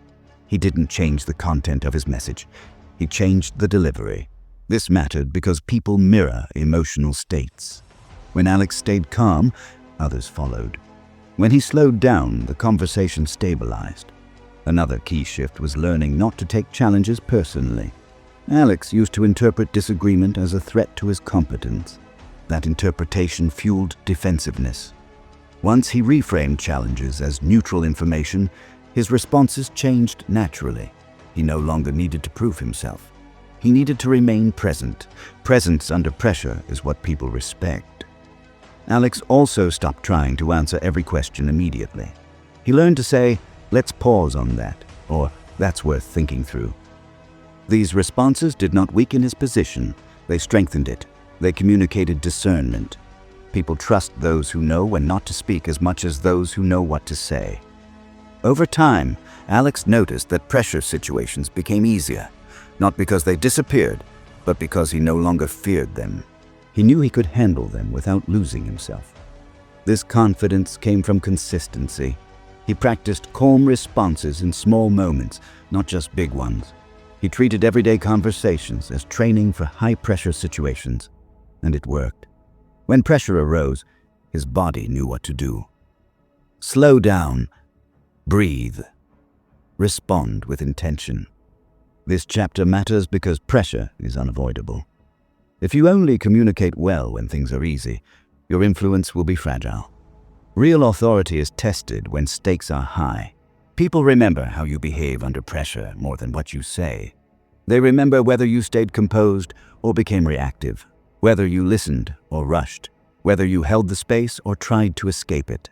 He didn't change the content of his message. He changed the delivery. This mattered because people mirror emotional states. When Alex stayed calm, others followed. When he slowed down, the conversation stabilized. Another key shift was learning not to take challenges personally. Alex used to interpret disagreement as a threat to his competence. That interpretation fueled defensiveness. Once he reframed challenges as neutral information, his responses changed naturally. He no longer needed to prove himself. He needed to remain present. Presence under pressure is what people respect. Alex also stopped trying to answer every question immediately. He learned to say, "Let's pause on that," or "That's worth thinking through." These responses did not weaken his position. They strengthened it. They communicated discernment. People trust those who know when not to speak as much as those who know what to say. Over time, Alex noticed that pressure situations became easier, not because they disappeared, but because he no longer feared them. He knew he could handle them without losing himself. This confidence came from consistency. He practiced calm responses in small moments, not just big ones. He treated everyday conversations as training for high-pressure situations, and it worked. When pressure arose, his body knew what to do. Slow down, breathe, respond with intention. This chapter matters because pressure is unavoidable. If you only communicate well when things are easy, your influence will be fragile. Real authority is tested when stakes are high. People remember how you behave under pressure more than what you say. They remember whether you stayed composed or became reactive, whether you listened or rushed, whether you held the space or tried to escape it.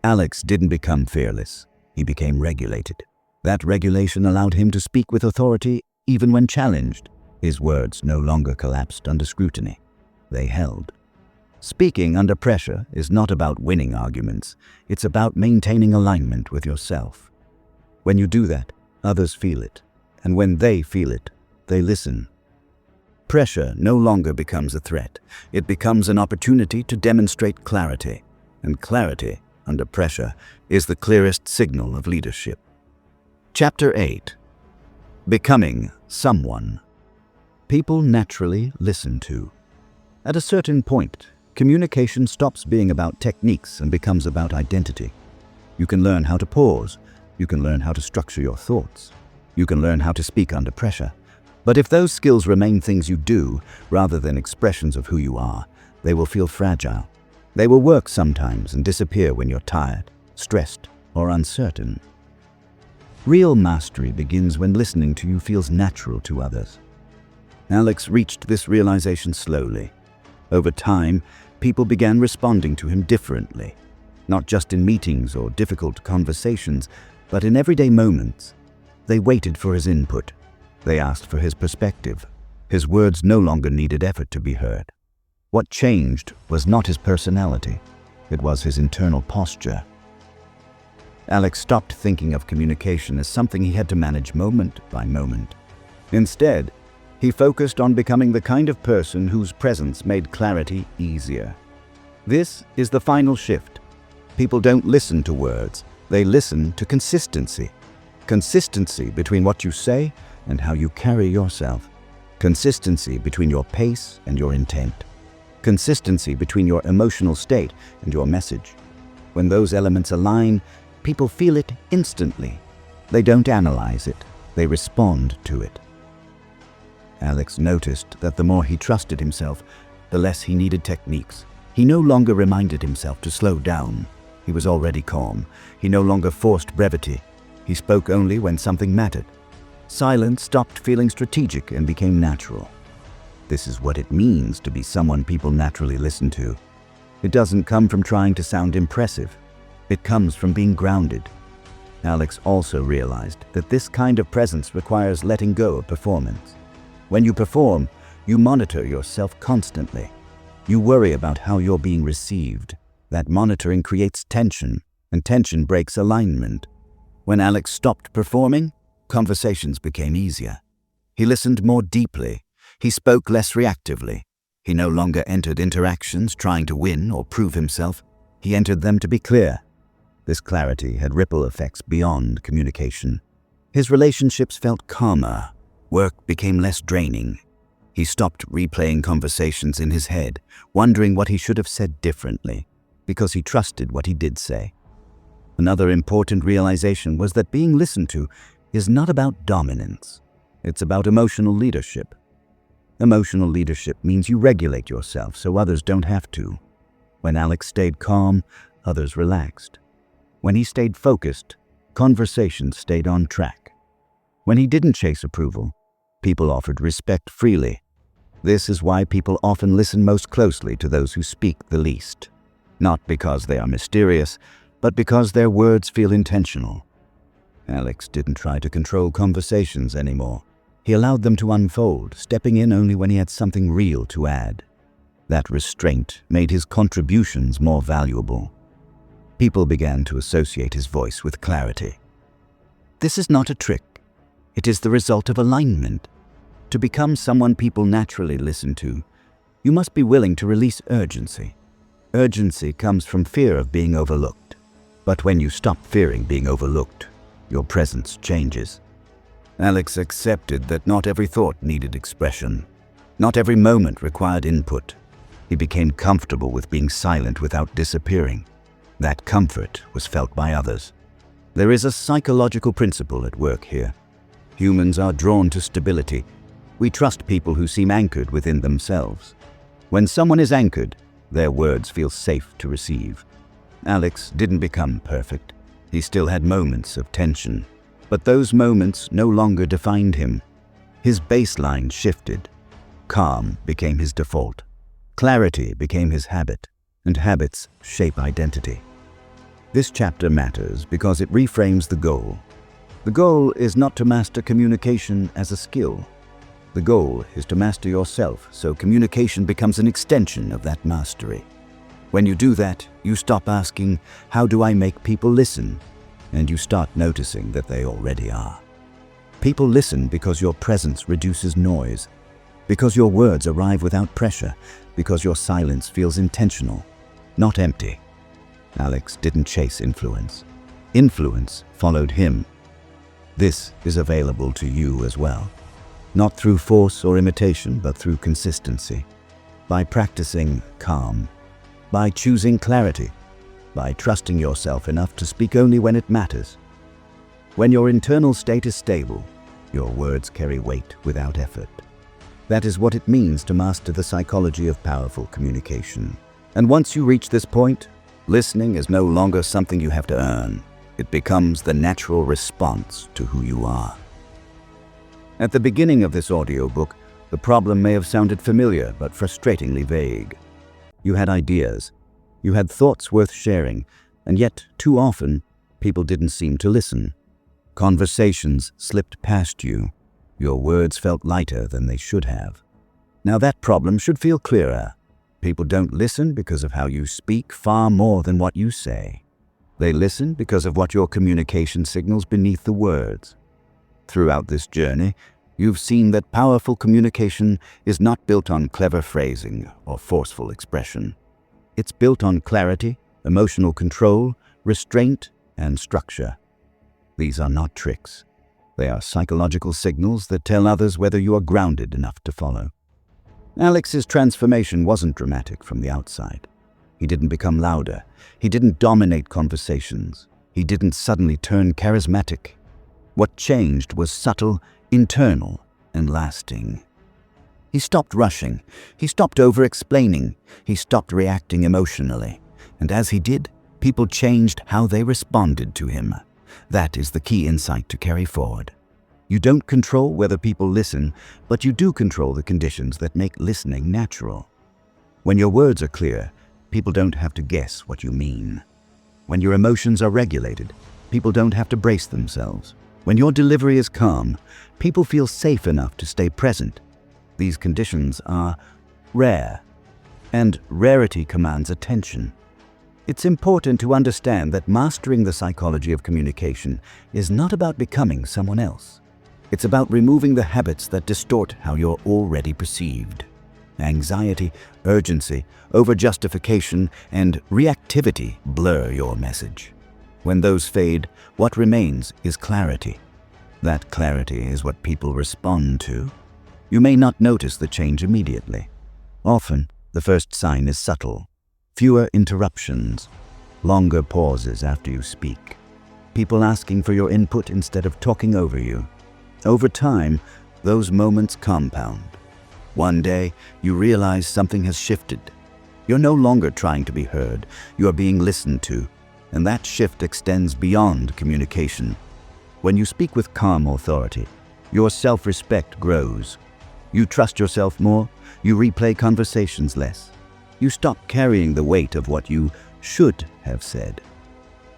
Alex didn't become fearless. He became regulated. That regulation allowed him to speak with authority even when challenged. His words no longer collapsed under scrutiny. They held. Speaking under pressure is not about winning arguments. It's about maintaining alignment with yourself. When you do that, others feel it. And when they feel it, they listen. pressure no longer becomes a threat. It becomes an opportunity to demonstrate clarity. And clarity, under pressure, is the clearest signal of leadership. Chapter 8. Becoming someone. People naturally listen to. At a certain point, communication stops being about techniques and becomes about identity. You can learn how to pause. You can learn how to structure your thoughts. You can learn how to speak under pressure. But if those skills remain things you do, rather than expressions of who you are, they will feel fragile. They will work sometimes and disappear when you're tired, stressed, or uncertain. Real mastery begins when listening to you feels natural to others. Alex reached this realization slowly. Over time, people began responding to him differently, not just in meetings or difficult conversations, but in everyday moments. They waited for his input. They asked for his perspective. His words no longer needed effort to be heard. What changed was not his personality. It was his internal posture. Alex stopped thinking of communication as something he had to manage moment by moment. Instead, he focused on becoming the kind of person whose presence made clarity easier. This is the final shift. People don't listen to words. They listen to consistency. Consistency between what you say and how you carry yourself. Consistency between your pace and your intent. Consistency between your emotional state and your message. When those elements align, people feel it instantly. They don't analyze it. They respond to it. Alex noticed that the more he trusted himself, the less he needed techniques. He no longer reminded himself to slow down. He was already calm. He no longer forced brevity. He spoke only when something mattered. Silence stopped feeling strategic and became natural. This is what it means to be someone people naturally listen to. It doesn't come from trying to sound impressive. It comes from being grounded. Alex also realized that this kind of presence requires letting go of performance. When you perform, you monitor yourself constantly. You worry about how you're being received. That monitoring creates tension, and tension breaks alignment. When Alex stopped performing, conversations became easier. He listened more deeply. He spoke less reactively. He no longer entered interactions trying to win or prove himself. He entered them to be clear. This clarity had ripple effects beyond communication. His relationships felt calmer. Work became less draining. He stopped replaying conversations in his head, wondering what he should have said differently, because he trusted what he did say. Another important realization was that being listened to is not about dominance. It's about emotional leadership. Emotional leadership means you regulate yourself so others don't have to. When Alex stayed calm, others relaxed. When he stayed focused, conversations stayed on track. When he didn't chase approval, people offered respect freely. This is why people often listen most closely to those who speak the least. Not because they are mysterious, but because their words feel intentional. Alex didn't try to control conversations anymore. He allowed them to unfold, stepping in only when he had something real to add. That restraint made his contributions more valuable. People began to associate his voice with clarity. This is not a trick. It is the result of alignment. To become someone people naturally listen to, you must be willing to release urgency. Urgency comes from fear of being overlooked. But when you stop fearing being overlooked, your presence changes. Alex accepted that not every thought needed expression. Not every moment required input. He became comfortable with being silent without disappearing. That comfort was felt by others. There is a psychological principle at work here. Humans are drawn to stability. We trust people who seem anchored within themselves. When someone is anchored, their words feel safe to receive. Alex didn't become perfect. He still had moments of tension. But those moments no longer defined him. His baseline shifted. Calm became his default. Clarity became his habit, and habits shape identity. This chapter matters because it reframes the goal. The goal is not to master communication as a skill. The goal is to master yourself, so communication becomes an extension of that mastery. When you do that, you stop asking, "How do I make people listen?" and you start noticing that they already are. People listen because your presence reduces noise. because your words arrive without pressure, because your silence feels intentional, not empty. Alex didn't chase influence. Influence followed him. This is available to you as well. Not through force or imitation, but through consistency. By practicing calm. By choosing clarity. By trusting yourself enough to speak only when it matters. When your internal state is stable, your words carry weight without effort. That is what it means to master the psychology of powerful communication. And once you reach this point, listening is no longer something you have to earn. It becomes the natural response to who you are. At the beginning of this audiobook, the problem may have sounded familiar but frustratingly vague. You had ideas, you had thoughts worth sharing, and yet, too often, people didn't seem to listen. Conversations slipped past you. Your words felt lighter than they should have. Now that problem should feel clearer. People don't listen because of how you speak far more than what you say. They listen because of what your communication signals beneath the words. Throughout this journey, you've seen that powerful communication is not built on clever phrasing or forceful expression. It's built on clarity, emotional control, restraint, and structure. These are not tricks. They are psychological signals that tell others whether you are grounded enough to follow. Alex's transformation wasn't dramatic from the outside. He didn't become louder. He didn't dominate conversations. He didn't suddenly turn charismatic. What changed was subtle, internal, and lasting. He stopped rushing. He stopped over-explaining. He stopped reacting emotionally. And as he did, people changed how they responded to him. That is the key insight to carry forward. You don't control whether people listen, but you do control the conditions that make listening natural. When your words are clear, people don't have to guess what you mean. When your emotions are regulated, people don't have to brace themselves. When your delivery is calm, people feel safe enough to stay present. These conditions are rare, and rarity commands attention. It's important to understand that mastering the psychology of communication is not about becoming someone else. It's about removing the habits that distort how you're already perceived. Anxiety, urgency, overjustification, and reactivity blur your message. When those fade, what remains is clarity. That clarity is what people respond to. You may not notice the change immediately. Often, the first sign is subtle. Fewer interruptions, longer pauses after you speak. People asking for your input instead of talking over you. Over time, those moments compound. One day, you realize something has shifted. You're no longer trying to be heard. You are being listened to. And that shift extends beyond communication. When you speak with calm authority, your self-respect grows. You trust yourself more. You replay conversations less. You stop carrying the weight of what you should have said.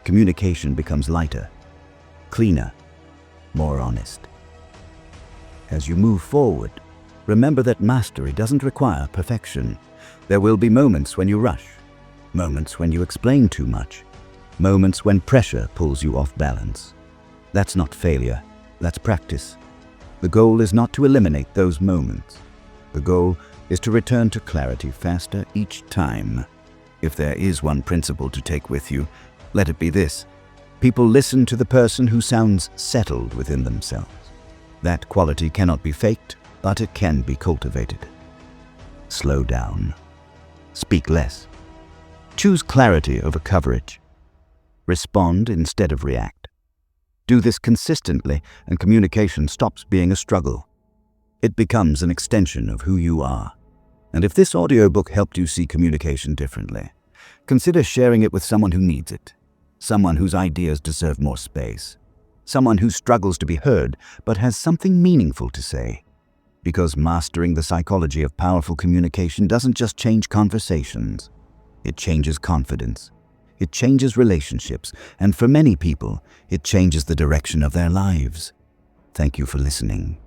Communication becomes lighter, cleaner, more honest. As you move forward, remember that mastery doesn't require perfection. There will be moments when you rush, moments when you explain too much, moments when pressure pulls you off balance. That's not failure, that's practice. The goal is not to eliminate those moments. The goal is to return to clarity faster each time. If there is one principle to take with you, let it be this. People listen to the person who sounds settled within themselves. That quality cannot be faked, but it can be cultivated. Slow down. Speak less. Choose clarity over coverage. Respond instead of react. Do this consistently, and communication stops being a struggle. It becomes an extension of who you are. And if this audiobook helped you see communication differently, consider sharing it with someone who needs it, someone whose ideas deserve more space, someone who struggles to be heard but has something meaningful to say. Because mastering the psychology of powerful communication doesn't just change conversations. It changes confidence. It changes relationships. And for many people, it changes the direction of their lives. Thank you for listening.